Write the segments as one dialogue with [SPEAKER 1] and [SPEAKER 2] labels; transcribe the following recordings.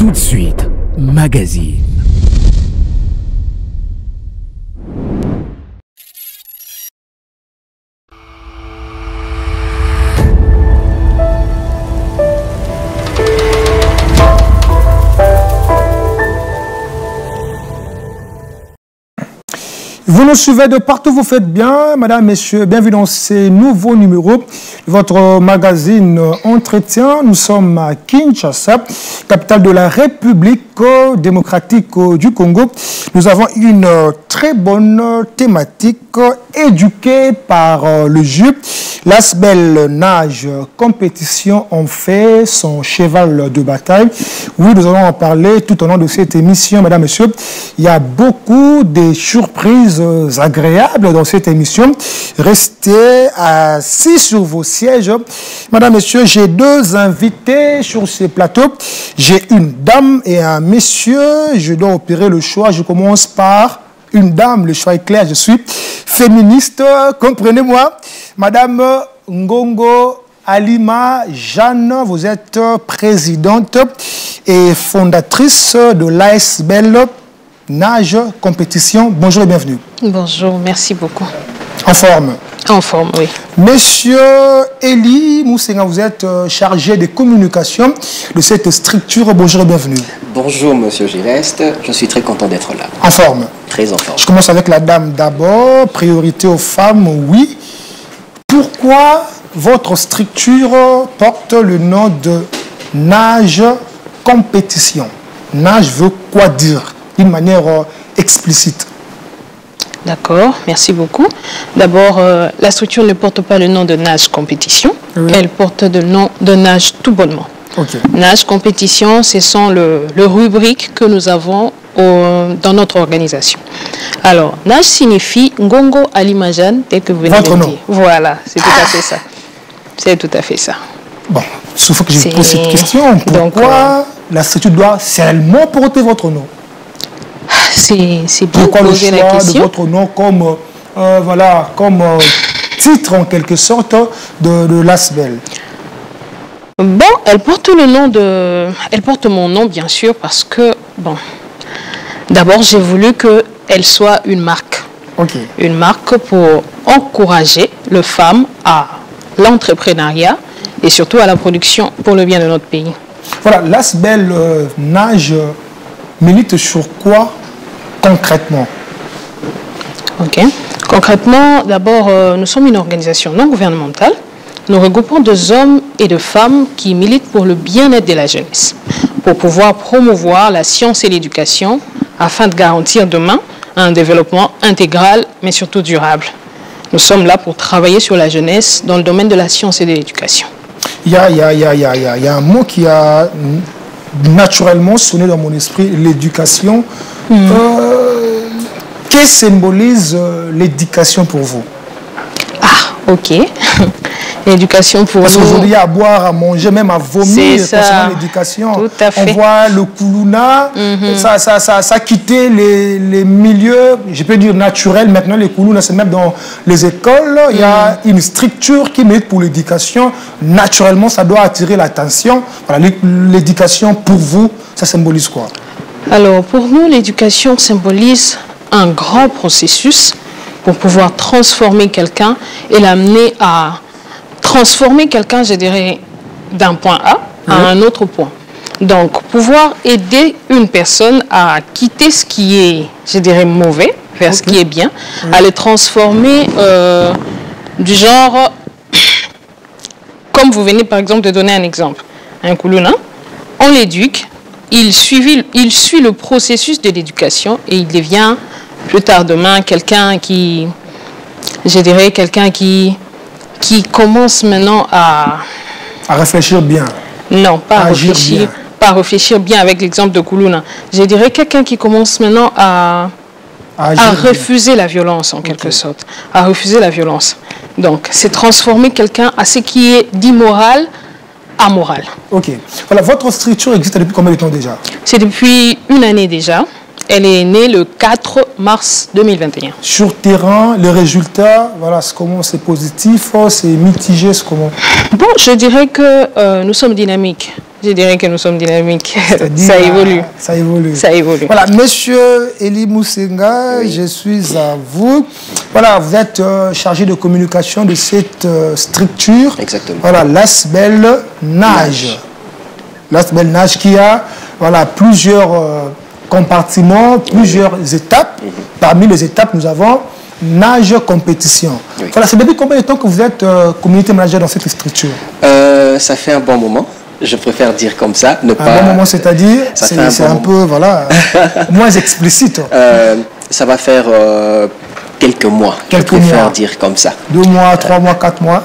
[SPEAKER 1] Tout de suite, magazine.
[SPEAKER 2] Vous nous suivez de partout, vous faites bien, mesdames, messieurs, bienvenue dans ces nouveaux numéros de votre magazine Entretien. Nous sommes à Kinshasa, capitale de la République démocratique du Congo. Nous avons une très bonne thématique éduquée par le jeu. L'Asbel Nage Compétition en fait son cheval de bataille. Oui, nous allons en parler tout au long de cette émission, mesdames, messieurs. Il y a beaucoup de surprises agréables dans cette émission. Restez assis sur vos sièges. Madame, messieurs, j'ai deux invités sur ce plateau. J'ai une dame et un monsieur. Je dois opérer le choix. Je commence par une dame. Le choix est clair. Je suis féministe. Comprenez-moi. Madame Ngongo Alima Jeanne, vous êtes présidente et fondatrice de l'Asbel Nage Compétition. Bonjour et bienvenue.
[SPEAKER 3] Bonjour, merci beaucoup.
[SPEAKER 2] En forme?
[SPEAKER 3] En forme, oui.
[SPEAKER 2] Monsieur Eli Moussenga, vous êtes chargé de communication de cette structure. Bonjour et bienvenue.
[SPEAKER 4] Bonjour, monsieur Gireste. Je suis très content d'être là.
[SPEAKER 2] En forme?
[SPEAKER 4] Très en forme.
[SPEAKER 2] Je commence avec la dame d'abord. Priorité aux femmes, oui. Pourquoi votre structure porte le nom de Nage Compétition? Nage veut quoi dire d'une manière explicite?
[SPEAKER 3] D'accord, merci beaucoup. D'abord, la structure ne porte pas le nom de Nage Compétition, oui. Elle porte le nom de Nage tout bonnement. Okay. Nage Compétition, ce sont le rubrique que nous avons dans notre organisation. Alors, Nage signifie Ngongo Alima Jeanne, tel que vous venez de le dire. Voilà, c'est tout à fait ça. C'est tout à fait ça.
[SPEAKER 2] Bon, il faut que je pose cette question. Pourquoi la structure doit seulement porter votre nom?
[SPEAKER 3] C'est bien
[SPEAKER 2] pourquoi
[SPEAKER 3] poser la question.
[SPEAKER 2] Pourquoi le choix de votre nom comme, voilà, comme titre en quelque sorte de l'Asbel?
[SPEAKER 3] Bon, elle porte le nom de... Elle porte mon nom, bien sûr, parce que, bon, d'abord, j'ai voulu qu'elle soit une marque.
[SPEAKER 2] Okay. Une
[SPEAKER 3] marque pour encourager les femmes à l'entrepreneuriat et surtout à la production pour le bien de notre pays.
[SPEAKER 2] Voilà, l'Asbel Nage milite sur quoi concrètement?
[SPEAKER 3] Ok. Concrètement, d'abord, nous sommes une organisation non gouvernementale. Nous regroupons des hommes et des femmes qui militent pour le bien-être de la jeunesse, pour pouvoir promouvoir la science et l'éducation afin de garantir demain un développement intégral, mais surtout durable. Nous sommes là pour travailler sur la jeunesse dans le domaine de la science et de l'éducation.
[SPEAKER 2] Il y a un mot qui a naturellement sonné dans mon esprit, l'éducation. Qu'est-ce que symbolise l'éducation pour vous?
[SPEAKER 3] Ah, ok. L'éducation pour
[SPEAKER 2] nous... Parce qu'aujourd'hui, il y a à boire, à manger, même à vomir concernant l'éducation.
[SPEAKER 3] Tout à fait.
[SPEAKER 2] On voit le Koulouna, ça a quitté les milieux, je peux dire naturels. Maintenant, les Koulouna se mettent dans les écoles. Il y a une structure qui milite pour l'éducation. Naturellement, ça doit attirer l'attention. Voilà, l'éducation, pour vous, ça symbolise quoi?
[SPEAKER 3] Alors, pour nous, l'éducation symbolise un grand processus pour pouvoir transformer quelqu'un et l'amener à transformer quelqu'un, je dirais, d'un point A à un autre point. Donc, pouvoir aider une personne à quitter ce qui est, je dirais, mauvais vers ce qui est bien, à le transformer du genre, comme vous venez par exemple de donner un exemple, un Koulouna, on l'éduque, il suit le processus de l'éducation et il devient plus tard demain quelqu'un qui, je dirais, quelqu'un qui commence maintenant à
[SPEAKER 2] réfléchir bien.
[SPEAKER 3] Non, pas à réfléchir bien avec l'exemple de Koulouna. Je dirais quelqu'un qui commence maintenant à refuser la violence en quelque sorte. À refuser la violence. Donc, c'est transformer quelqu'un à ce qui est d'immoral à moral.
[SPEAKER 2] Ok. Voilà, votre structure existe depuis combien de temps déjà? C'est
[SPEAKER 3] depuis une année déjà. Elle est née le 4 mars 2021.
[SPEAKER 2] Sur terrain, les résultats, voilà, comment c'est positif, c'est mitigé, c'est comment?
[SPEAKER 3] Bon, je dirais que nous sommes dynamiques. je dirais que nous sommes dynamiques. Ça évolue.
[SPEAKER 2] Ça évolue.
[SPEAKER 3] Ça évolue.
[SPEAKER 2] Voilà, monsieur Eli Moussenga, oui. Je suis à vous. Voilà, vous êtes chargé de communication de cette structure.
[SPEAKER 4] Exactement.
[SPEAKER 2] Voilà, l'Asbel Nage. L'Asbel Nage qui a voilà, plusieurs compartiments, plusieurs étapes. Parmi les étapes, nous avons Nage compétition. Oui. Voilà, c'est depuis combien de temps que vous êtes community manager dans cette structure?
[SPEAKER 4] Ça fait un bon moment. Je préfère dire comme ça.
[SPEAKER 2] Un bon moment, c'est-à-dire, c'est un peu, voilà, moins explicite.
[SPEAKER 4] Ça va faire quelques mois. Je préfère dire comme ça.
[SPEAKER 2] 2 mois, 3 mois, 4 mois.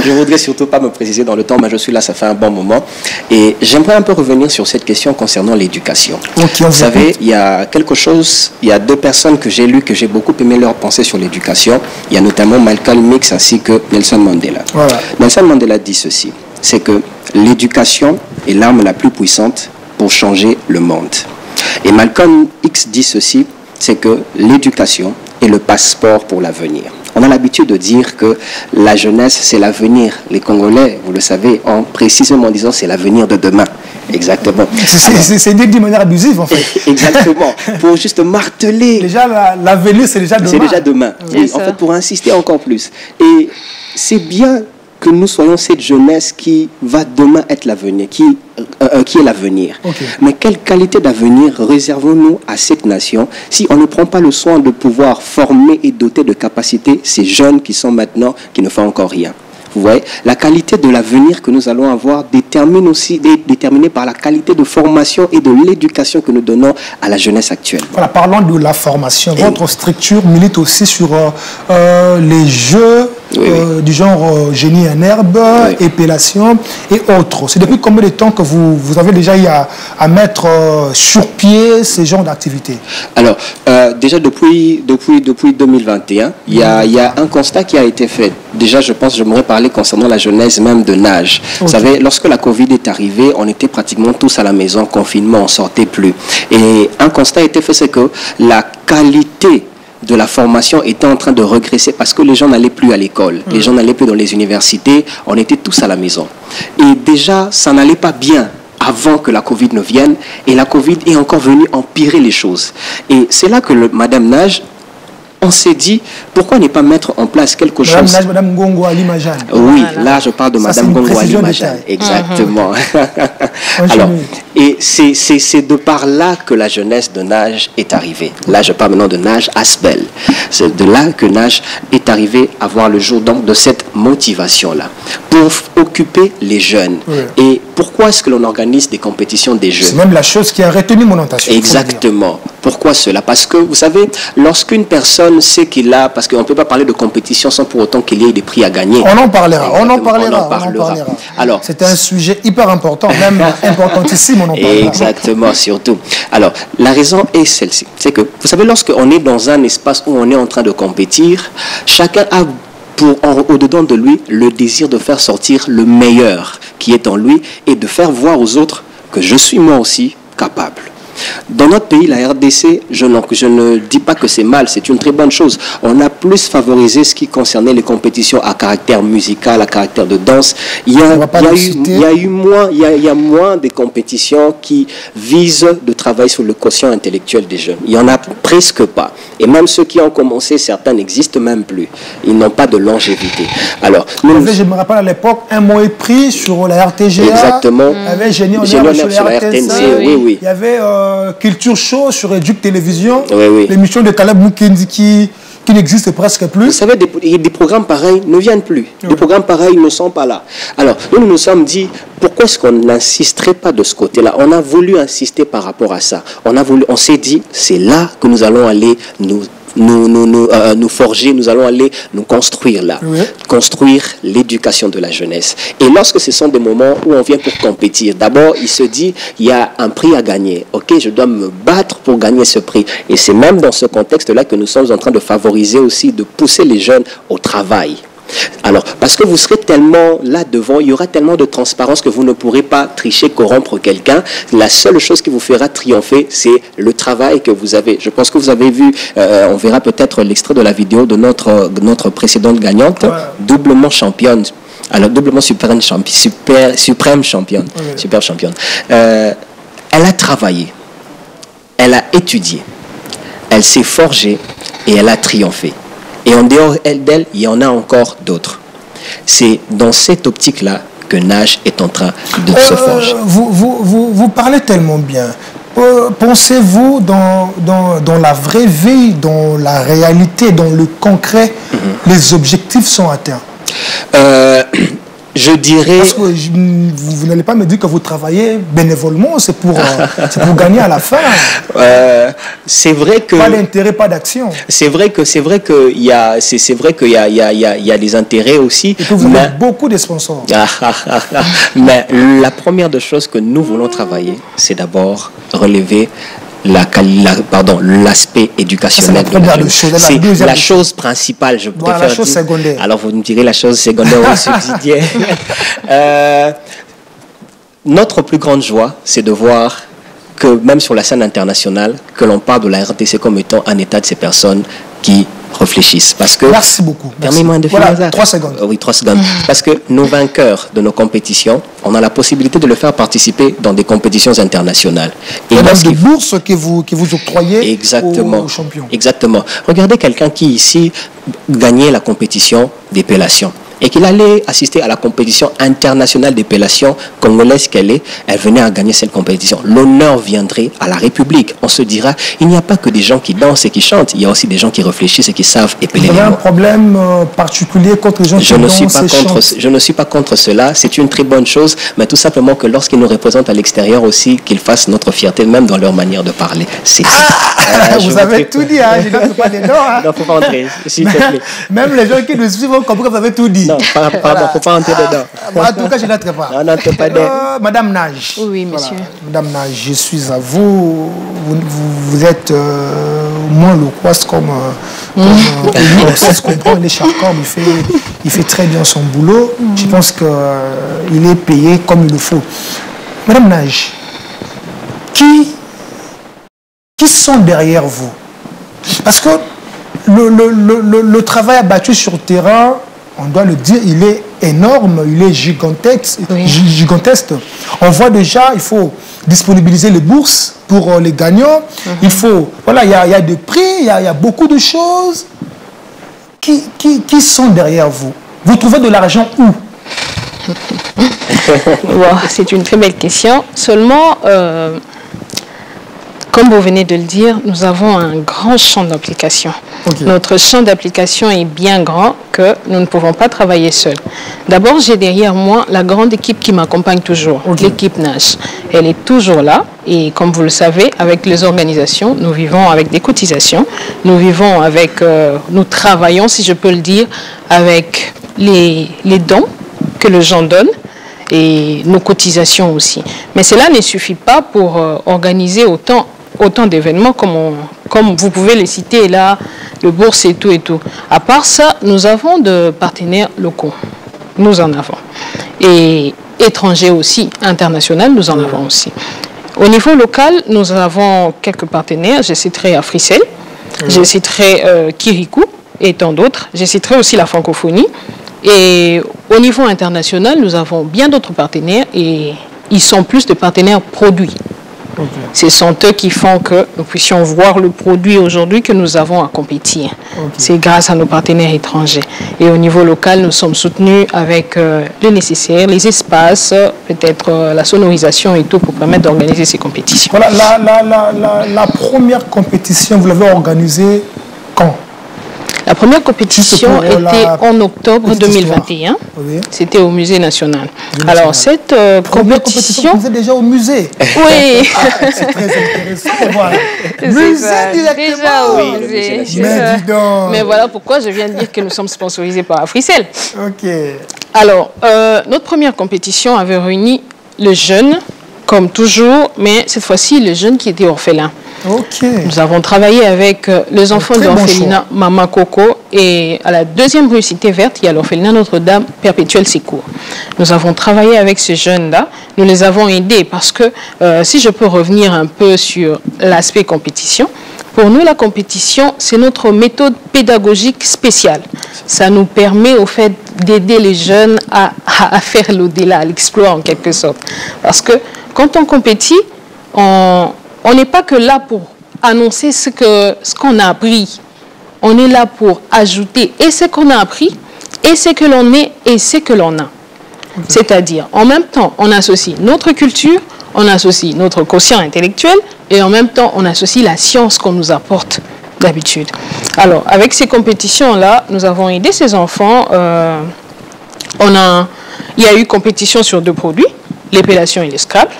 [SPEAKER 4] Je ne voudrais surtout pas me préciser dans le temps, mais je suis là, ça fait un bon moment. Et j'aimerais un peu revenir sur cette question concernant l'éducation.
[SPEAKER 2] Okay,
[SPEAKER 4] vous savez, il y a quelque chose, il y a 2 personnes que j'ai lues, que j'ai beaucoup aimé leur pensée sur l'éducation. Il y a notamment Malcolm X ainsi que Nelson Mandela.
[SPEAKER 2] Voilà.
[SPEAKER 4] Nelson Mandela dit ceci, c'est que l'éducation est l'arme la plus puissante pour changer le monde. Et Malcolm X dit ceci, c'est que l'éducation est le passeport pour l'avenir. On a l'habitude de dire que la jeunesse, c'est l'avenir. Les Congolais, vous le savez, ont précisément disant c'est l'avenir de demain. Exactement.
[SPEAKER 2] C'est dit de manière abusive, en fait.
[SPEAKER 4] Exactement. Pour juste marteler.
[SPEAKER 2] Déjà, l'avenir, c'est déjà demain.
[SPEAKER 4] C'est déjà demain. Oui, en fait, pour insister encore plus. Et c'est bien que nous soyons cette jeunesse qui va demain être l'avenir, qui est l'avenir.
[SPEAKER 2] Okay.
[SPEAKER 4] Mais quelle qualité d'avenir réservons-nous à cette nation si on ne prend pas le soin de pouvoir former et doter de capacités ces jeunes qui sont maintenant, qui ne font encore rien? Vous voyez, la qualité de l'avenir que nous allons avoir détermine aussi, déterminée par la qualité de formation et de l'éducation que nous donnons à la jeunesse actuelle.
[SPEAKER 2] Voilà, parlons de la formation. Votre structure milite aussi sur les jeux du genre génie en herbe, épellation et autres. C'est depuis combien de temps que vous avez déjà eu à mettre sur pied ces genres d'activités? Alors,
[SPEAKER 4] déjà depuis 2021, il y a un constat qui a été fait. Déjà, je pense que je m'aurais parlé concernant la jeunesse même de Nage. Okay. Vous savez, lorsque la Covid est arrivée, on était pratiquement tous à la maison, confinement, on ne sortait plus. Et un constat a été fait, c'est que la qualité de la formation était en train de régresser parce que les gens n'allaient plus à l'école, les gens n'allaient plus dans les universités, on était tous à la maison. Et déjà, ça n'allait pas bien avant que la Covid ne vienne, et la Covid est encore venue empirer les choses. Et c'est là que Madame Nage, on s'est dit, pourquoi ne pas mettre en place quelque chose?
[SPEAKER 2] Madame Ngongo Ali Majane.
[SPEAKER 4] Oui, là je parle de Madame Ngongo Ali Majane. Exactement. Alors, et c'est de par là que la jeunesse de Nage est arrivée. Là, je parle maintenant de Nage Asbel. C'est de là que Nage est arrivé à voir le jour, donc, de cette motivation-là, pour occuper les jeunes. Oui. Et pourquoi est-ce que l'on organise des compétitions des jeunes?
[SPEAKER 2] C'est même la chose qui a retenu mon attention.
[SPEAKER 4] Exactement. Pourquoi cela? Parce que, vous savez, lorsqu'une personne sait qu'il a, parce qu'on ne peut pas parler de compétition sans pour autant qu'il y ait des prix à gagner.
[SPEAKER 2] On en parlera. On en parlera.
[SPEAKER 4] Alors,
[SPEAKER 2] c'est un sujet hyper important, même importantissime, on en parlera.
[SPEAKER 4] Exactement, surtout. Alors, la raison est celle-ci. C'est que, vous savez, lorsqu'on est dans un espace où on est en train de compétir, chacun a au-dedans de lui le désir de faire sortir le meilleur qui est en lui et de faire voir aux autres que je suis moi aussi capable. Dans notre pays, la RDC, je ne dis pas que c'est mal, c'est une très bonne chose. On a plus favorisé ce qui concernait les compétitions à caractère musical, à caractère de danse. Il y a moins de compétitions qui visent de travailler sur le quotient intellectuel des jeunes. Il n'y en a presque pas. Et même ceux qui ont commencé, certains n'existent même plus. Ils n'ont pas de longévité. Alors,
[SPEAKER 2] je me rappelle à l'époque, un mot est pris sur la RTGA.
[SPEAKER 4] Exactement.
[SPEAKER 2] Il y avait Génie en herbe sur la RTNC.
[SPEAKER 4] Oui.
[SPEAKER 2] Il y avait Culture Show sur Duc Télévision,
[SPEAKER 4] oui.
[SPEAKER 2] L'émission de Caleb Mukendi qui n'existe presque plus.
[SPEAKER 4] Vous savez, des programmes pareils ne viennent plus. Oui. Des programmes pareils ne sont pas là. Alors, nous nous sommes dit, pourquoi est-ce qu'on n'insisterait pas de ce côté-là? On a voulu insister par rapport à ça. On s'est dit, c'est là que nous allons aller nous forger, nous allons aller nous construire là. Oui. Construire l'éducation de la jeunesse. Et lorsque ce sont des moments où on vient pour compétir, d'abord, il se dit, il y a un prix à gagner. Ok, je dois me battre pour gagner ce prix. Et c'est même dans ce contexte-là que nous sommes en train de favoriser aussi, de pousser les jeunes au travail. Alors, parce que vous serez tellement là devant, il y aura tellement de transparence que vous ne pourrez pas tricher, corrompre quelqu'un. La seule chose qui vous fera triompher, c'est le travail que vous avez. Je pense que vous avez vu, on verra peut-être l'extrait de la vidéo de notre précédente gagnante, doublement championne. Alors, doublement suprême championne.
[SPEAKER 2] Oui.
[SPEAKER 4] Super championne. Elle a travaillé, elle a étudié, elle s'est forgée et elle a triomphé. Et en dehors d'elle, il y en a encore d'autres. C'est dans cette optique-là que Nage est en train de se forger.
[SPEAKER 2] Vous parlez tellement bien. Pensez-vous dans la vraie vie, dans la réalité, dans le concret, les objectifs sont atteints?
[SPEAKER 4] Je dirais...
[SPEAKER 2] Parce que vous n'allez pas me dire que vous travaillez bénévolement, c'est pour gagner à la fin.
[SPEAKER 4] C'est vrai que...
[SPEAKER 2] Pas d'intérêt, pas d'action.
[SPEAKER 4] C'est vrai qu'il y a des intérêts aussi.
[SPEAKER 2] Et que vous avez beaucoup de sponsors.
[SPEAKER 4] Mais la première des choses que nous voulons travailler, c'est d'abord relever l'aspect éducationnel. C'est la chose principale, je préfère
[SPEAKER 2] la chose secondaire.
[SPEAKER 4] Alors vous me direz la chose secondaire ou subsidiaire. Notre plus grande joie, c'est de voir que même sur la scène internationale, que l'on parle de la RDC comme étant un état de ces personnes qui réfléchissent. Parce que,
[SPEAKER 2] merci beaucoup.
[SPEAKER 4] Permettez-moi de finir.
[SPEAKER 2] Voilà, 3 secondes.
[SPEAKER 4] Oui, 3 secondes. Parce que nos vainqueurs de nos compétitions, on a la possibilité de le faire participer dans des compétitions internationales.
[SPEAKER 2] Et même des bourses que vous octroyez aux champions.
[SPEAKER 4] Exactement. Regardez quelqu'un qui ici gagnait la compétition d'épellation et qu'il allait assister à la compétition internationale d'épellation congolaise qu'elle est, elle venait à gagner cette compétition. L'honneur viendrait à la République. On se dira, il n'y a pas que des gens qui dansent et qui chantent, il y a aussi des gens qui réfléchissent et qui savent épeler les mots.
[SPEAKER 2] Vous avez un problème particulier contre les gens qui dansent et chantent?
[SPEAKER 4] Je ne suis pas contre cela, c'est une très bonne chose, mais tout simplement que lorsqu'ils nous représentent à l'extérieur aussi, qu'ils fassent notre fierté, même dans leur manière de parler.
[SPEAKER 2] Vous avez tout dit, hein? Je n'entre pas dedans. Hein?
[SPEAKER 4] Non, il ne faut pas entrer, s'il te plaît.
[SPEAKER 2] Même les gens qui nous suivent ont compris que vous avez tout dit.
[SPEAKER 4] Non, pardon, il ne faut pas entrer dedans.
[SPEAKER 2] En tout cas, je n'entre pas.
[SPEAKER 4] Non, n'entre pas dedans.
[SPEAKER 2] Madame Nage.
[SPEAKER 3] Oui, monsieur.
[SPEAKER 2] Voilà. Madame Nage, je suis à vous. Vous êtes moins loquace comme ça se comprend, il est charcant, il fait très bien son boulot. Je pense qu'il est payé comme il le faut. Madame Nage, qui sont derrière vous? Parce que le travail abattu sur le terrain, on doit le dire, il est énorme, il est gigantesque.
[SPEAKER 3] Oui.
[SPEAKER 2] Gigantesque. On voit déjà, il faut disponibiliser les bourses pour les gagnants. Il faut, voilà, il y a des prix, il y a beaucoup de choses. Qui sont derrière vous? Vous trouvez de l'argent où?
[SPEAKER 3] Bon, c'est une très belle question. Seulement, comme vous venez de le dire, nous avons un grand champ d'application. Okay. Notre champ d'application est bien grand que nous ne pouvons pas travailler seuls. D'abord, j'ai derrière moi la grande équipe qui m'accompagne toujours, l'équipe Nage. Elle est toujours là et comme vous le savez, avec les organisations, nous vivons avec des cotisations, nous vivons avec, nous travaillons, si je peux le dire, avec les dons que les gens donnent et nos cotisations aussi. Mais cela ne suffit pas pour organiser autant d'événements comme vous pouvez les citer là, le bourse et tout et tout. À part ça, nous avons de partenaires locaux. Nous en avons. Et étrangers aussi, internationaux, nous en avons aussi. Au niveau local, nous avons quelques partenaires. Je citerai Africell, je citerai Kirikou et tant d'autres. Je citerai aussi la francophonie. Et au niveau international, nous avons bien d'autres partenaires et ils sont plus de partenaires produits. Okay. Ce sont eux qui font que nous puissions voir le produit aujourd'hui que nous avons à compétir. Okay. C'est grâce à nos partenaires étrangers. Et au niveau local, nous sommes soutenus avec le nécessaire, les espaces, peut-être la sonorisation et tout pour permettre d'organiser ces compétitions.
[SPEAKER 2] Voilà, la première compétition, vous l'avez organisée quand?
[SPEAKER 3] La première compétition était en octobre 2021.
[SPEAKER 2] Oui.
[SPEAKER 3] C'était au Musée national. Alors, cette compétition...
[SPEAKER 2] Vous êtes déjà au musée?
[SPEAKER 3] Oui.
[SPEAKER 2] C'est très intéressant. Voilà. Musée directement.
[SPEAKER 3] Déjà au musée. Mais voilà pourquoi je viens de dire que nous sommes sponsorisés par Africell.
[SPEAKER 2] OK.
[SPEAKER 3] Alors, notre première compétition avait réuni le jeune, comme toujours, mais cette fois-ci, le jeune qui était orphelin.
[SPEAKER 2] Okay.
[SPEAKER 3] Nous avons travaillé avec les enfants de l'orphelinat Mama Coco Et à la 2e rue Cité Verte, il y a l'orphelinat Notre-Dame Perpétuel Secours. Nous avons travaillé avec ces jeunes-là. Nous les avons aidés parce que, si je peux revenir un peu sur l'aspect compétition, pour nous, la compétition, c'est notre méthode pédagogique spéciale. Ça nous permet, au fait, d'aider les jeunes à faire l'au-delà, à l'exploit en quelque sorte. Parce que quand on compétit, on n'est pas que là pour annoncer ce qu'on a appris. On est là pour ajouter et ce qu'on a appris, et ce que l'on est, et ce que l'on a. C'est-à-dire, en même temps, on associe notre culture, on associe notre quotient intellectuel, et en même temps, on associe la science qu'on nous apporte d'habitude. Alors, avec ces compétitions-là, nous avons aidé ces enfants. Il y a eu compétition sur 2 produits, l'épellation et le Scrabble.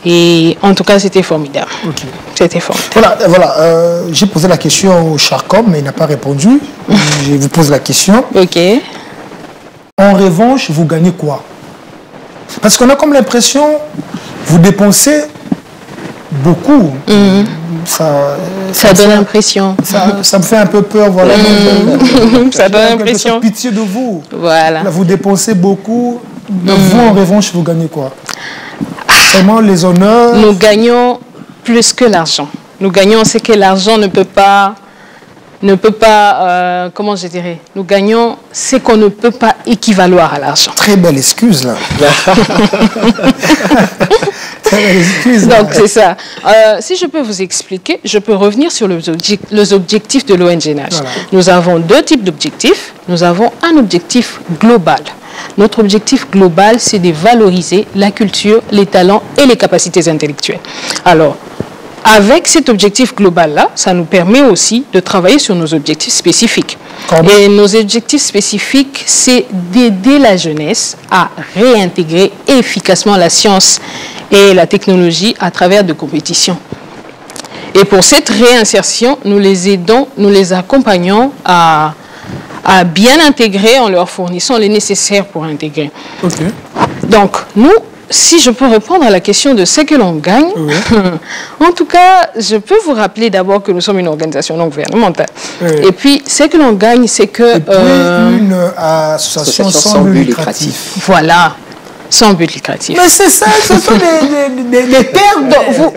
[SPEAKER 3] Et en tout cas, c'était formidable.
[SPEAKER 2] Okay.
[SPEAKER 3] C'était formidable.
[SPEAKER 2] Voilà, j'ai posé la question au Charcom, mais il n'a pas répondu. Je vous pose la question.
[SPEAKER 3] Ok.
[SPEAKER 2] En revanche, vous gagnez quoi? Parce qu'on a comme l'impression, vous dépensez beaucoup.
[SPEAKER 3] Ça donne l'impression.
[SPEAKER 2] Ça me fait un peu peur, voilà.
[SPEAKER 3] Ça donne l'impression.
[SPEAKER 2] Pitié de vous.
[SPEAKER 3] Voilà.
[SPEAKER 2] Là, vous dépensez beaucoup. Vous, en revanche, vous gagnez quoi? Vraiment les honneurs.
[SPEAKER 3] Nous gagnons plus que l'argent. Nous gagnons ce que l'argent ne peut pas, comment je dirais, nous gagnons ce qu'on ne peut pas équivaloir à l'argent.
[SPEAKER 2] Très belle excuse, là. Très belle excuse.
[SPEAKER 3] Donc, c'est ça. Si je peux vous expliquer, je peux revenir sur les objectifs de l'ONG NAGE. Voilà. Nous avons 2 types d'objectifs. Nous avons un objectif global. Notre objectif global, c'est de valoriser la culture, les talents et les capacités intellectuelles. Alors, avec cet objectif global-là, ça nous permet aussi de travailler sur nos objectifs spécifiques. Et nos objectifs spécifiques, c'est d'aider la jeunesse à réintégrer efficacement la science et la technologie à travers de compétitions. Et pour cette réinsertion, nous les aidons, nous les accompagnons à bien intégrer en leur fournissant les nécessaires pour intégrer.
[SPEAKER 2] Okay.
[SPEAKER 3] Donc, nous, si je peux répondre à la question de ce que l'on gagne, oui. En tout cas, je peux vous rappeler d'abord que nous sommes une organisation non gouvernementale. Oui. Et puis, ce que l'on gagne, c'est que...
[SPEAKER 2] Et puis, une association sans but lucratif.
[SPEAKER 3] Voilà. Sans but lucratif.
[SPEAKER 2] Mais c'est ça, ce sont des termes.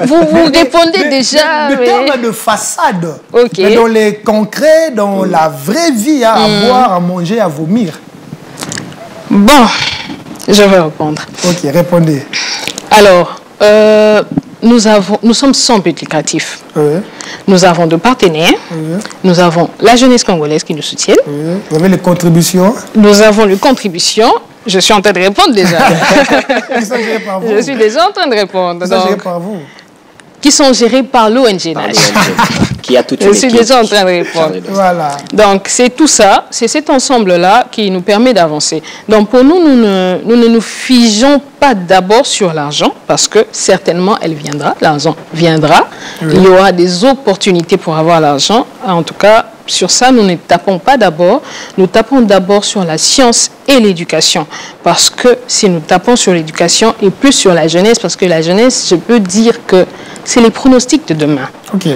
[SPEAKER 3] Vous répondez déjà.
[SPEAKER 2] Des termes de façade.
[SPEAKER 3] Ok.
[SPEAKER 2] Mais dans les concrets, dans la vraie vie, à boire, à manger, à vomir.
[SPEAKER 3] Bon, je vais répondre.
[SPEAKER 2] Ok, répondez.
[SPEAKER 3] Alors, nous sommes sans but lucratif.
[SPEAKER 2] Oui.
[SPEAKER 3] Nous avons 2 partenaires.
[SPEAKER 2] Oui.
[SPEAKER 3] Nous avons la jeunesse congolaise qui nous soutient.
[SPEAKER 2] Oui. Vous avez les contributions.
[SPEAKER 3] Nous avons les contributions. Je suis en train de répondre déjà.
[SPEAKER 2] Qui sont gérés par vous.
[SPEAKER 3] Je suis déjà en train de répondre.
[SPEAKER 2] Qui sont gérés par vous.
[SPEAKER 3] Qui sont gérés par l'ONG NAGE.
[SPEAKER 4] Qui a toute une équipe.
[SPEAKER 3] Je suis déjà en train de répondre.
[SPEAKER 2] Voilà.
[SPEAKER 3] Donc, c'est tout ça, c'est cet ensemble-là qui nous permet d'avancer. Donc, pour nous, nous ne nous figeons pas d'abord sur l'argent, parce que certainement, l'argent viendra. Oui. Il y aura des opportunités pour avoir l'argent. En tout cas, sur ça, nous ne tapons pas d'abord. Nous tapons d'abord sur la science et l'éducation. Parce que si nous tapons sur l'éducation et plus sur la jeunesse, parce que la jeunesse, je peux dire que c'est les pronostics de demain.
[SPEAKER 2] Ok.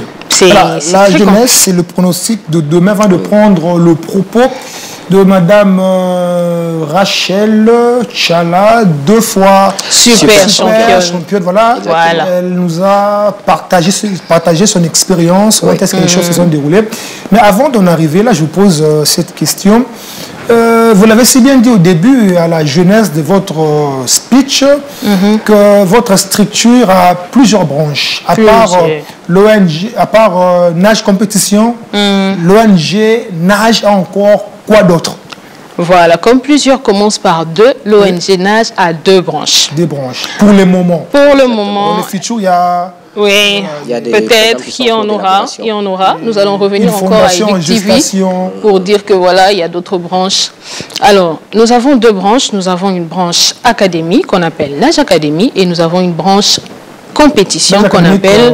[SPEAKER 2] La jeunesse, c'est le pronostic de demain. Avant de prendre le propos de Madame Rachel Tchala, 2 fois
[SPEAKER 3] super championne.
[SPEAKER 2] Voilà. Elle nous a partagé son expérience, comment est-ce que les choses se sont déroulées. Mais avant d'en arriver là, je vous pose cette question. Vous l'avez si bien dit au début, à la jeunesse de votre speech, que votre structure a plusieurs branches. À part l'ONG, à part NAGE Compétition, l'ONG NAGE a encore quoi d'autre?
[SPEAKER 3] Voilà, comme plusieurs commencent par 2, l'ONG NAGE a 2 branches.
[SPEAKER 2] 2 branches, pour le moment.
[SPEAKER 3] Pour le moment.
[SPEAKER 2] Dans le futur, il y a...
[SPEAKER 3] Oui, peut-être qu'il y en aura. Nous allons revenir encore à IDTV pour dire que voilà, il y a d'autres branches. Alors, nous avons 2 branches. Nous avons une branche académie qu'on appelle NAGE Academy et nous avons une branche compétition qu'on appelle...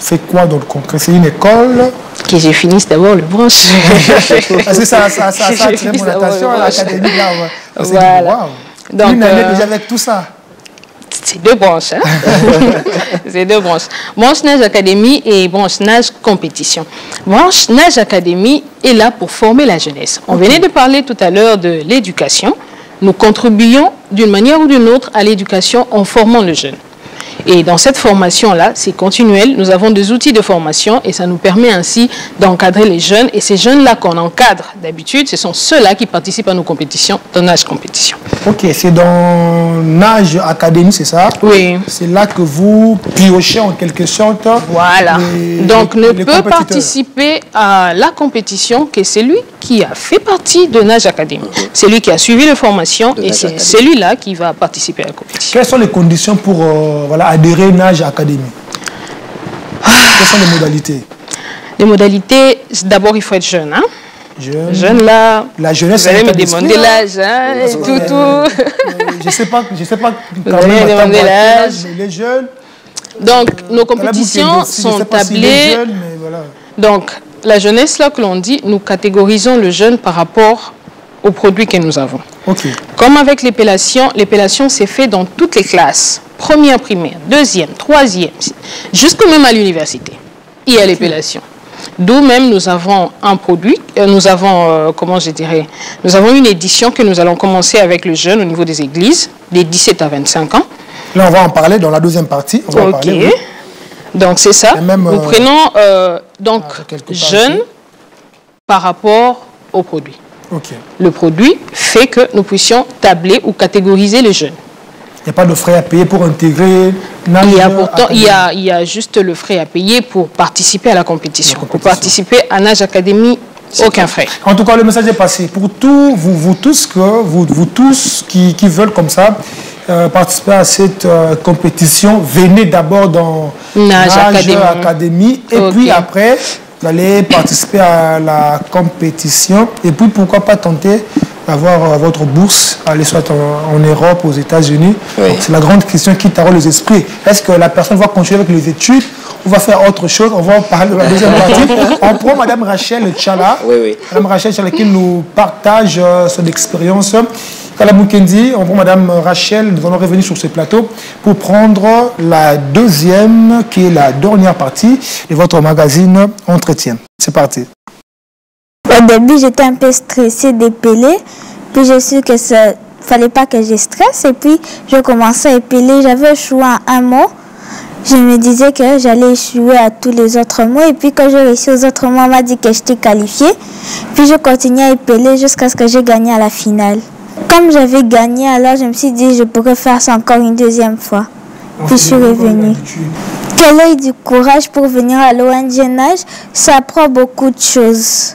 [SPEAKER 2] C'est quoi dans le concret? C'est une école?
[SPEAKER 3] Que je finisse d'abord le branche.
[SPEAKER 2] Parce que ça attire mon attention à l'académie là.
[SPEAKER 3] Voilà.
[SPEAKER 2] Donc, une année déjà avec tout ça.
[SPEAKER 3] C'est deux branches. Hein? C'est deux branches. Branche Nage Académie et branche Nage Compétition. Branche Nage Académie est là pour former la jeunesse. On venait de parler tout à l'heure de l'éducation. Nous contribuons d'une manière ou d'une autre à l'éducation en formant le jeune. Et dans cette formation-là, c'est continuel. Nous avons des outils de formation et ça nous permet ainsi d'encadrer les jeunes. Et ces jeunes-là qu'on encadre d'habitude, ce sont ceux-là qui participent à nos compétitions, dans Nage Compétition.
[SPEAKER 2] Ok, c'est dans Nage Académie, c'est ça?
[SPEAKER 3] Oui.
[SPEAKER 2] C'est là que vous piochez en quelque sorte.
[SPEAKER 3] Voilà. Donc, ne peut participer à la compétition que celui qui a fait partie de Nage Académie. C'est lui qui a suivi la formation et c'est celui-là qui va participer à la compétition.
[SPEAKER 2] Quelles sont les conditions pour voilà, adhérer à Nage Académie? Quelles sont les modalités?
[SPEAKER 3] Les modalités, d'abord, il faut être jeune. Hein? Jeune là,
[SPEAKER 2] la jeunesse,
[SPEAKER 3] vous allez me demander l'âge, hein, tout.
[SPEAKER 2] Je sais pas
[SPEAKER 3] vous allez me demander l'âge.
[SPEAKER 2] Les jeunes.
[SPEAKER 3] Donc, nos compétitions sont tablées.
[SPEAKER 2] Voilà.
[SPEAKER 3] Donc, la jeunesse, là que l'on dit, nous catégorisons le jeune par rapport aux produits que nous avons.
[SPEAKER 2] Okay.
[SPEAKER 3] Comme avec l'épellation c'est fait dans toutes les classes. Première primaire, deuxième, troisième, jusqu'au même à l'université. Il y a l'épellation. D'où même nous avons un produit, nous avons, comment je dirais, nous avons une édition que nous allons commencer avec le jeune au niveau des églises, des 17 à 25 ans.
[SPEAKER 2] Là, on va en parler dans la deuxième partie. On va en parler, oui.
[SPEAKER 3] Donc, c'est ça.
[SPEAKER 2] Même,
[SPEAKER 3] nous prenons donc jeune par rapport au produit.
[SPEAKER 2] Okay.
[SPEAKER 3] Le produit fait que nous puissions tabler ou catégoriser les jeunes.
[SPEAKER 2] Il n'y a pas de frais à payer pour intégrer Nage
[SPEAKER 3] il y a juste le frais à payer pour participer à la compétition. Pour participer à Nage Académie, aucun frais.
[SPEAKER 2] En tout cas, le message est passé. Pour tous, vous tous qui veulent comme ça participer à cette compétition, venez d'abord dans
[SPEAKER 3] Nage Académie.
[SPEAKER 2] Et puis après, vous allez participer à la compétition. Et puis, pourquoi pas tenter d'avoir votre bourse, aller soit en Europe, aux États-Unis. Oui. C'est la grande question qui taraude les esprits. Est-ce que la personne va continuer avec les études ou va faire autre chose? On va en parler dans la deuxième partie. On prend Mme Rachel Tchala.
[SPEAKER 4] Oui.
[SPEAKER 2] Mme Rachel Tchala qui nous partage son expérience. Kala Mukendi, on prend Mme Rachel, nous allons revenir sur ce plateau pour prendre la deuxième, qui est la dernière partie de votre magazine Entretien. C'est parti.
[SPEAKER 5] Au début, j'étais un peu stressée d'épeler, puis j'ai su que ça fallait pas que je stresse, et puis je commençais à épeler. J'avais échoué à un mot, je me disais que j'allais échouer à tous les autres mots, et puis quand j'ai réussi aux autres mots, on m'a dit que j'étais qualifiée, puis je continuais à épeler jusqu'à ce que j'ai gagné à la finale. Comme j'avais gagné, alors je me suis dit je pourrais faire ça encore une deuxième fois. Puis je suis revenue. Quel ait du courage pour venir à l'ONG Nage, ça apprend beaucoup de choses.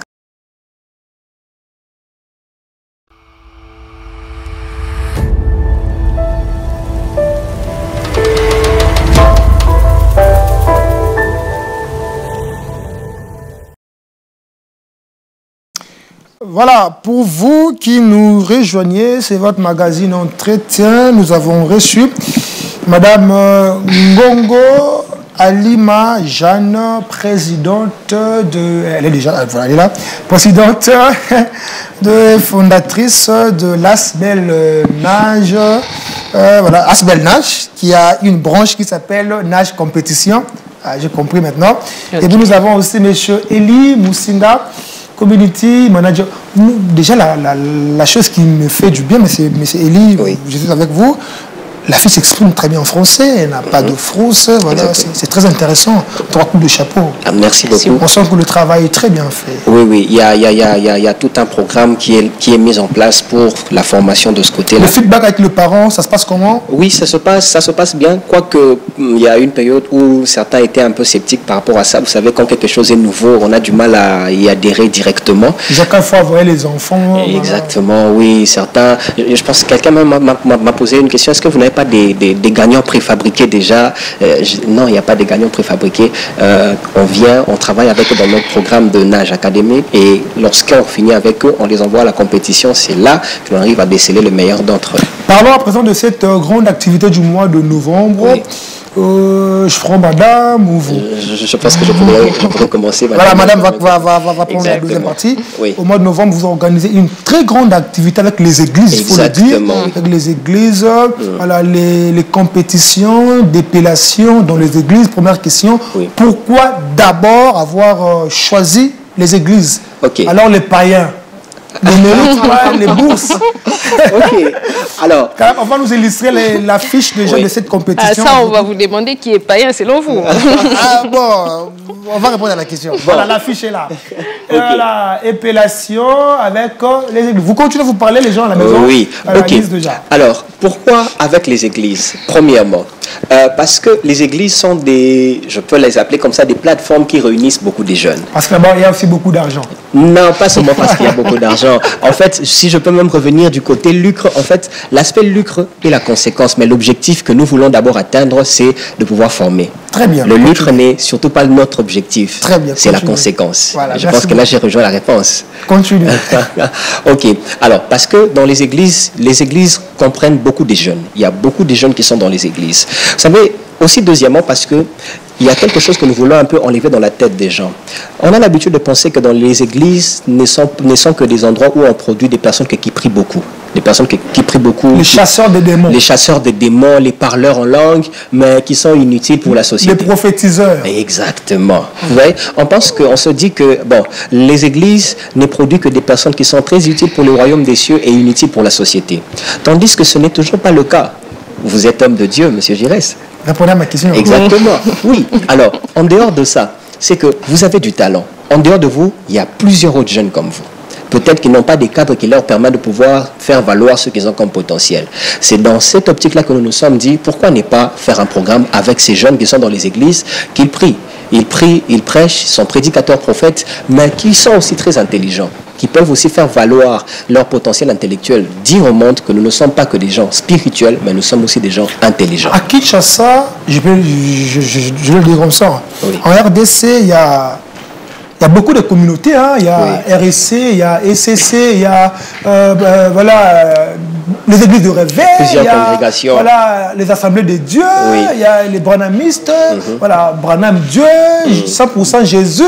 [SPEAKER 2] Voilà, pour vous qui nous rejoignez, c'est votre magazine Entretien. Nous avons reçu Madame Ngongo Alima Jeanne, présidente de... Elle est déjà, voilà, elle est là. Présidente de fondatrice de l'Asbel Nage. Voilà, Asbel Nage, qui a une branche qui s'appelle Nage Compétition. Ah, j'ai compris maintenant. Okay. Et puis nous avons aussi M. Eli Moussinga, Community Manager. Déjà, la chose qui me fait du bien, mais c'est Eli, oui. Je suis avec vous. La fille s'exprime très bien en français, elle n'a pas de frousse, voilà, c'est très intéressant. 3 coups de chapeau.
[SPEAKER 4] Ah, merci beaucoup.
[SPEAKER 2] On sent que le travail est très bien fait.
[SPEAKER 4] Oui, il y a tout un programme qui est mis en place pour la formation de ce côté-là.
[SPEAKER 2] Le feedback avec le parent, ça se passe comment?
[SPEAKER 4] Oui, ça se passe bien, quoique il y a une période où certains étaient un peu sceptiques par rapport à ça. Vous savez, quand quelque chose est nouveau, on a du mal à y adhérer directement.
[SPEAKER 2] Chaque fois, vous voyez les enfants.
[SPEAKER 4] Exactement, voilà. Oui, certains. Je pense que quelqu'un m'a posé une question. Est-ce que vous n'avez pas des gagnants préfabriqués déjà? Non, il n'y a pas de gagnants préfabriqués. On travaille avec eux dans notre programme de Nage académique et lorsqu'on finit avec eux, on les envoie à la compétition. C'est là qu'on arrive à déceler le meilleur d'entre eux.
[SPEAKER 2] Parlons à présent de cette grande activité du mois de novembre. Oui. je prends madame ou vous?
[SPEAKER 4] Je pense que je pourrais commencer.
[SPEAKER 2] Voilà, madame va prendre la deuxième partie.
[SPEAKER 4] Oui.
[SPEAKER 2] Au mois de novembre, vous organisez une très grande activité avec les églises, il faut le dire. Avec les églises, voilà, les compétitions d'épellation dans les églises. Première question, pourquoi d'abord avoir choisi les églises? Alors les païens, les mérites, les bourses.
[SPEAKER 4] Alors,
[SPEAKER 2] on va nous illustrer l'affiche déjà de cette compétition.
[SPEAKER 3] Ça, on va vous demander qui est païen selon vous.
[SPEAKER 2] Bon, on va répondre à la question. Voilà, l'affiche est là. Voilà, épellation avec les églises. Vous continuez à vous parler, les gens à la maison?
[SPEAKER 4] Oui, déjà. Alors, pourquoi avec les églises? Premièrement, parce que les églises sont je peux les appeler comme ça, des plateformes qui réunissent beaucoup de jeunes.
[SPEAKER 2] Parce que là-bas, il y a aussi beaucoup d'argent.
[SPEAKER 4] Non, pas seulement parce qu'il y a beaucoup d'argent. En fait, si je peux même revenir du côté lucre, en fait, l'aspect lucre est la conséquence, mais l'objectif que nous voulons d'abord atteindre, c'est de pouvoir former.
[SPEAKER 2] Très bien.
[SPEAKER 4] Le lucre n'est surtout pas notre objectif.
[SPEAKER 2] Très bien.
[SPEAKER 4] C'est la conséquence.
[SPEAKER 2] Voilà,
[SPEAKER 4] je pense que là, j'ai rejoint la réponse.
[SPEAKER 2] Continue.
[SPEAKER 4] Ok. Alors, parce que dans les églises comprennent beaucoup de jeunes. Il y a beaucoup de jeunes qui sont dans les églises. Vous savez, aussi deuxièmement, parce que il y a quelque chose que nous voulons un peu enlever dans la tête des gens. On a l'habitude de penser que dans les églises ne sont que des endroits où on produit des personnes qui prient beaucoup. Des personnes qui prient beaucoup.
[SPEAKER 2] Les chasseurs de démons.
[SPEAKER 4] Les chasseurs de démons, les parleurs en langue, mais qui sont inutiles pour la société.
[SPEAKER 2] Les prophétiseurs.
[SPEAKER 4] Exactement. Vous voyez, on se dit que, bon, les églises ne produisent que des personnes qui sont très utiles pour le royaume des cieux et inutiles pour la société. Tandis que ce n'est toujours pas le cas. Vous êtes homme de Dieu, monsieur Giresse.
[SPEAKER 2] Répondez à ma question.
[SPEAKER 4] Exactement. Oui. Alors, en dehors de ça, c'est que vous avez du talent. En dehors de vous, il y a plusieurs autres jeunes comme vous. Peut-être qu'ils n'ont pas des cadres qui leur permettent de pouvoir faire valoir ce qu'ils ont comme potentiel. C'est dans cette optique-là que nous nous sommes dit, pourquoi ne pas faire un programme avec ces jeunes qui sont dans les églises, qu'ils prient. Ils prient, ils prêchent, ils sont prédicateurs, prophètes, mais qui sont aussi très intelligents, qui peuvent aussi faire valoir leur potentiel intellectuel. Dire au monde que nous ne sommes pas que des gens spirituels, mais nous sommes aussi des gens intelligents.
[SPEAKER 2] À Kinshasa, je vais le dire comme ça. Oui. En RDC, il y a beaucoup de communautés. Hein. Il y a RSC, il y a ECC, il y a les églises de réveil.
[SPEAKER 4] Plusieurs congrégations.
[SPEAKER 2] Voilà, les assemblées de Dieu. Il y a les branhamistes. Voilà, Branham Dieu, 100% Jésus.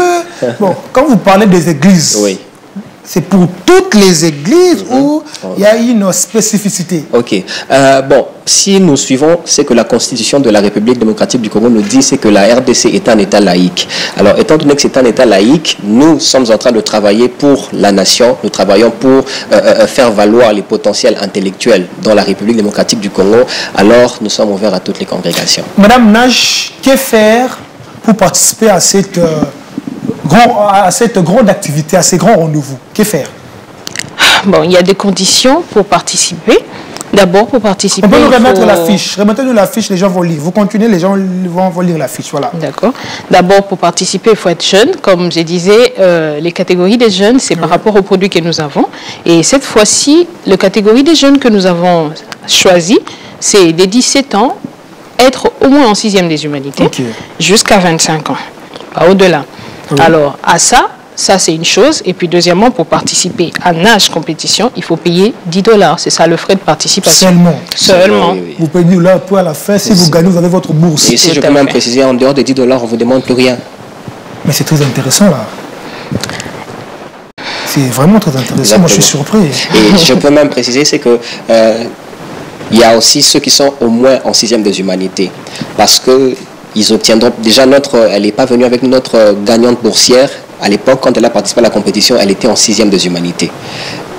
[SPEAKER 2] Bon, quand vous parlez des églises, c'est pour toutes les églises où il y a une spécificité.
[SPEAKER 4] Ok. Bon, si nous suivons ce que la Constitution de la République démocratique du Congo nous dit, c'est que la RDC est un État laïque. Alors, étant donné que c'est un État laïque, nous sommes en train de travailler pour la nation. Nous travaillons pour faire valoir les potentiels intellectuels dans la République démocratique du Congo. Alors, nous sommes ouverts à toutes les congrégations.
[SPEAKER 2] Madame Nage, que faire pour participer à cette grande activité, à ces grands rendez-vous? Que faire?
[SPEAKER 3] Bon, il y a des conditions pour participer. D'abord, pour participer...
[SPEAKER 2] On peut nous remettre l'affiche. Remettez-nous l'affiche, les gens vont lire. Vous continuez, les gens vont lire l'affiche. Voilà.
[SPEAKER 3] D'accord. D'abord, pour participer, il faut être jeune. Comme je disais, les catégories des jeunes, c'est par rapport aux produits que nous avons. Et cette fois-ci, la catégorie des jeunes que nous avons choisi, c'est des 17 ans, être au moins en 6e des humanités, jusqu'à 25 ans, pas au-delà. Alors, à ça c'est une chose. Et puis, deuxièmement, pour participer à Nage compétition, il faut payer $10. C'est ça le frais de participation. Seulement.
[SPEAKER 2] Oui. Vous payez $10 pour à la fin. Si vous gagnez, vous avez votre bourse.
[SPEAKER 4] Et si je peux même préciser, en dehors de $10, on ne vous demande plus rien.
[SPEAKER 2] Mais c'est très intéressant, là. C'est vraiment très intéressant. Exactement. Moi, je suis surpris.
[SPEAKER 4] Et je peux même préciser, c'est que... il y a aussi ceux qui sont au moins en 6e des humanités. Parce que ils obtiendront... Déjà, elle n'est pas venue avec notre gagnante boursière. À l'époque, quand elle a participé à la compétition, elle était en 6e des humanités.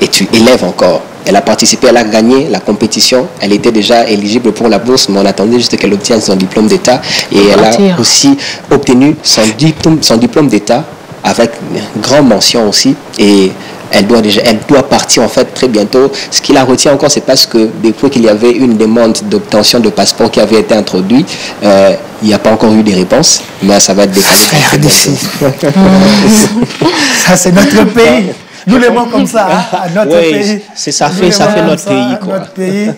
[SPEAKER 4] Et tu élèves encore. Elle a participé, elle a gagné la compétition. Elle était déjà éligible pour la bourse, mais on attendait juste qu'elle obtienne son diplôme d'État. Et elle a aussi obtenu son diplôme d'État avec une grande mention aussi. Et elle doit partir en fait très bientôt. Ce qui la retient encore, c'est parce que depuis qu'il y avait une demande d'obtention de passeport qui avait été introduite, il n'y a pas encore eu des réponses, mais ça va être décalé.
[SPEAKER 2] Ça, c'est notre pays. Nous l'aimons comme ça, à notre pays.
[SPEAKER 4] Ça fait notre pays.
[SPEAKER 2] Notre pays,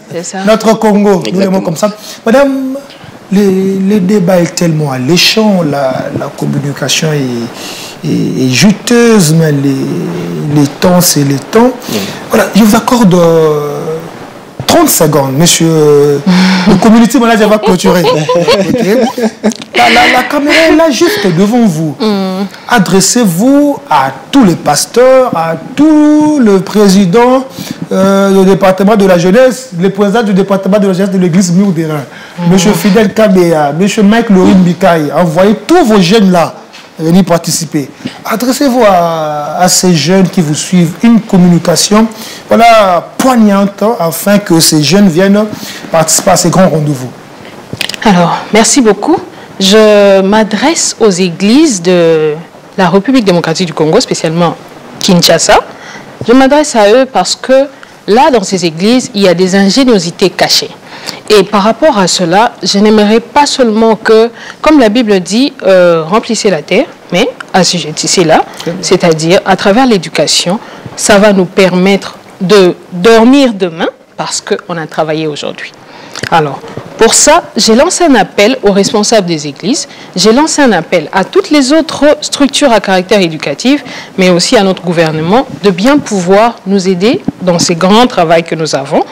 [SPEAKER 2] notre Congo. Exactement. Nous l'aimons comme ça. Madame, le débat est tellement alléchant, la communication est juteuse, mais les temps, c'est les temps. Voilà, je vous accorde 30 secondes. Monsieur, le community manager va clôturer. Okay. La caméra est là juste devant vous. Adressez-vous à tous les pasteurs, à tout le président du département de la jeunesse, le président du département de la jeunesse de l'église Mur d'Airain, Monsieur Fidel Kabea, Monsieur Mike Lorine Bikaï. Envoyez tous vos jeunes là venir participer. Adressez-vous à ces jeunes qui vous suivent une communication poignante afin que ces jeunes viennent participer à ces grands rendez-vous.
[SPEAKER 3] Alors, merci beaucoup. Je m'adresse aux églises de la République démocratique du Congo, spécialement Kinshasa. Je m'adresse à eux parce que là, dans ces églises, il y a des ingéniosités cachées. Et par rapport à cela, je n'aimerais pas seulement que, comme la Bible dit, remplissez la terre, mais assujettissez-la, c'est-à-dire à travers l'éducation, ça va nous permettre de dormir demain parce qu'on a travaillé aujourd'hui. Alors, pour ça, j'ai lancé un appel aux responsables des églises, j'ai lancé un appel à toutes les autres structures à caractère éducatif, mais aussi à notre gouvernement, de bien pouvoir nous aider dans ces grands travaux que nous avons,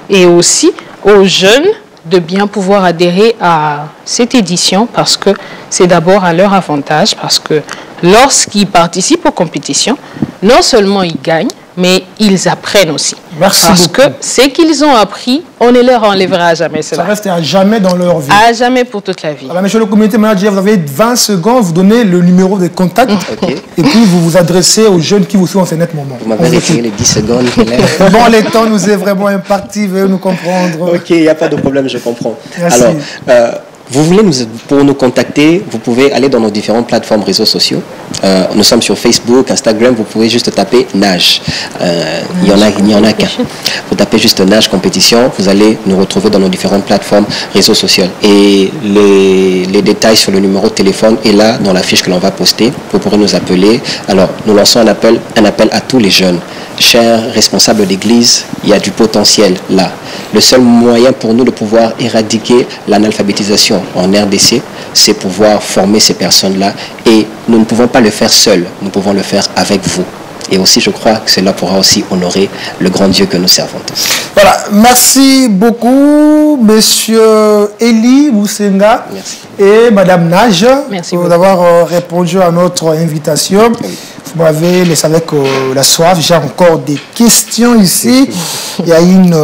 [SPEAKER 3] et aussi aux jeunes de bien pouvoir adhérer à cette édition parce que c'est d'abord à leur avantage, parce que lorsqu'ils participent aux compétitions, non seulement ils gagnent, mais ils apprennent aussi.
[SPEAKER 2] Merci
[SPEAKER 3] parce
[SPEAKER 2] beaucoup.
[SPEAKER 3] que ce qu'ils ont appris, on ne leur enlèvera à jamais cela.
[SPEAKER 2] Ça reste à jamais dans leur vie.
[SPEAKER 3] À jamais pour toute la vie.
[SPEAKER 2] Alors, monsieur le community manager, vous avez 20 secondes, vous donnez le numéro de contact et puis vous vous adressez aux jeunes qui vous suivent en ce net moment.
[SPEAKER 4] Vous m'avez retiré les 10 secondes.
[SPEAKER 2] Bon, le temps nous est vraiment imparti, veuillez nous comprendre.
[SPEAKER 4] Ok, il n'y a pas de problème, je comprends.
[SPEAKER 2] Merci.
[SPEAKER 4] Alors, vous voulez pour nous contacter, vous pouvez aller dans nos différentes plateformes réseaux sociaux. Nous sommes sur Facebook, Instagram, vous pouvez juste taper Nage. Il n'y en a qu'un. Vous tapez juste Nage Compétition, vous allez nous retrouver dans nos différentes plateformes réseaux sociaux. Et les détails sur le numéro de téléphone est là dans la fiche que l'on va poster. Vous pourrez nous appeler. Alors, nous lançons un appel à tous les jeunes. Chers responsables d'église, il y a du potentiel là. Le seul moyen pour nous de pouvoir éradiquer l'analphabétisation en RDC, c'est pouvoir former ces personnes-là. Et nous ne pouvons pas le faire seuls, nous pouvons le faire avec vous. Et aussi, je crois que cela pourra aussi honorer le grand Dieu que nous servons tous.
[SPEAKER 2] Voilà, merci beaucoup, monsieur Eli Moussenga et madame Nage, d'avoir répondu à notre invitation. Vous m'avez laissé avec la soif, j'ai encore des questions ici. Il y a une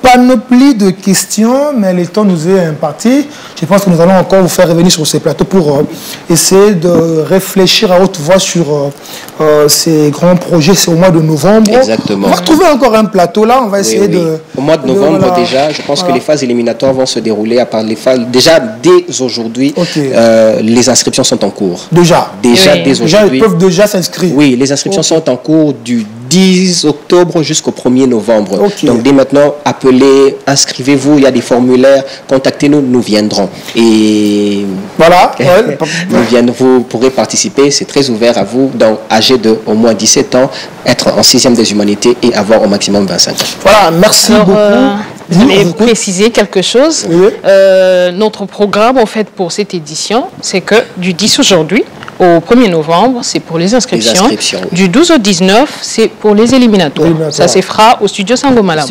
[SPEAKER 2] panoplie de questions, mais le temps nous est imparti. Je pense que nous allons encore vous faire revenir sur ces plateaux pour essayer de réfléchir à haute voix sur ces grands projets. C'est au mois de novembre.
[SPEAKER 4] Exactement.
[SPEAKER 2] On va retrouver encore un plateau là, on va essayer de...
[SPEAKER 4] Au mois de novembre déjà, je pense que les phases éliminatoires vont se dérouler à part les phases... Déjà, dès aujourd'hui, les inscriptions sont en cours.
[SPEAKER 2] Déjà
[SPEAKER 4] dès aujourd'hui.
[SPEAKER 2] Déjà, ils peuvent déjà s'inscrire.
[SPEAKER 4] Oui, les inscriptions sont en cours du 10 octobre jusqu'au 1er novembre. Donc dès maintenant, appelez, inscrivez-vous, il y a des formulaires, contactez-nous, nous viendrons. Et
[SPEAKER 2] voilà,
[SPEAKER 4] vous pourrez participer, c'est très ouvert à vous, donc âgé de au moins 17 ans, être en 6e des humanités et avoir au maximum 25 ans.
[SPEAKER 2] Voilà, merci beaucoup.
[SPEAKER 3] Je voulais préciser quelque chose. Notre programme, en fait, pour cette édition, c'est que du 10 aujourd'hui au 1er novembre, c'est pour les inscriptions. Du 12 au 19, c'est pour les éliminatoires. Ça se fera au studio Sangomala.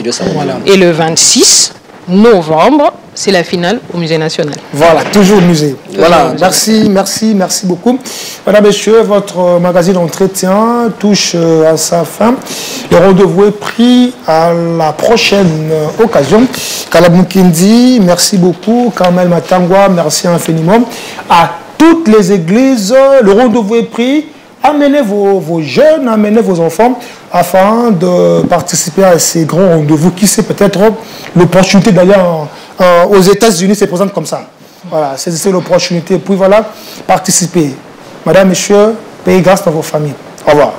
[SPEAKER 3] Et le 26 novembre, c'est la finale au Musée national.
[SPEAKER 2] Voilà, toujours au musée. Voilà, merci beaucoup. Madame, Messieurs, votre magazine Entretien touche à sa fin. Le rendez-vous est pris à la prochaine occasion. Kalaboukendi, merci beaucoup. Kamel Matangwa, merci infiniment. À toutes les églises, le rendez-vous est pris. Amenez vos jeunes, amenez vos enfants afin de participer à ces grands rendez-vous. Qui sait, peut-être l'opportunité d'aller aux États-Unis se présente comme ça. Voilà, c'est l'opportunité. Puis voilà, participer. Madame, Messieurs, payez grâce à vos familles. Au revoir.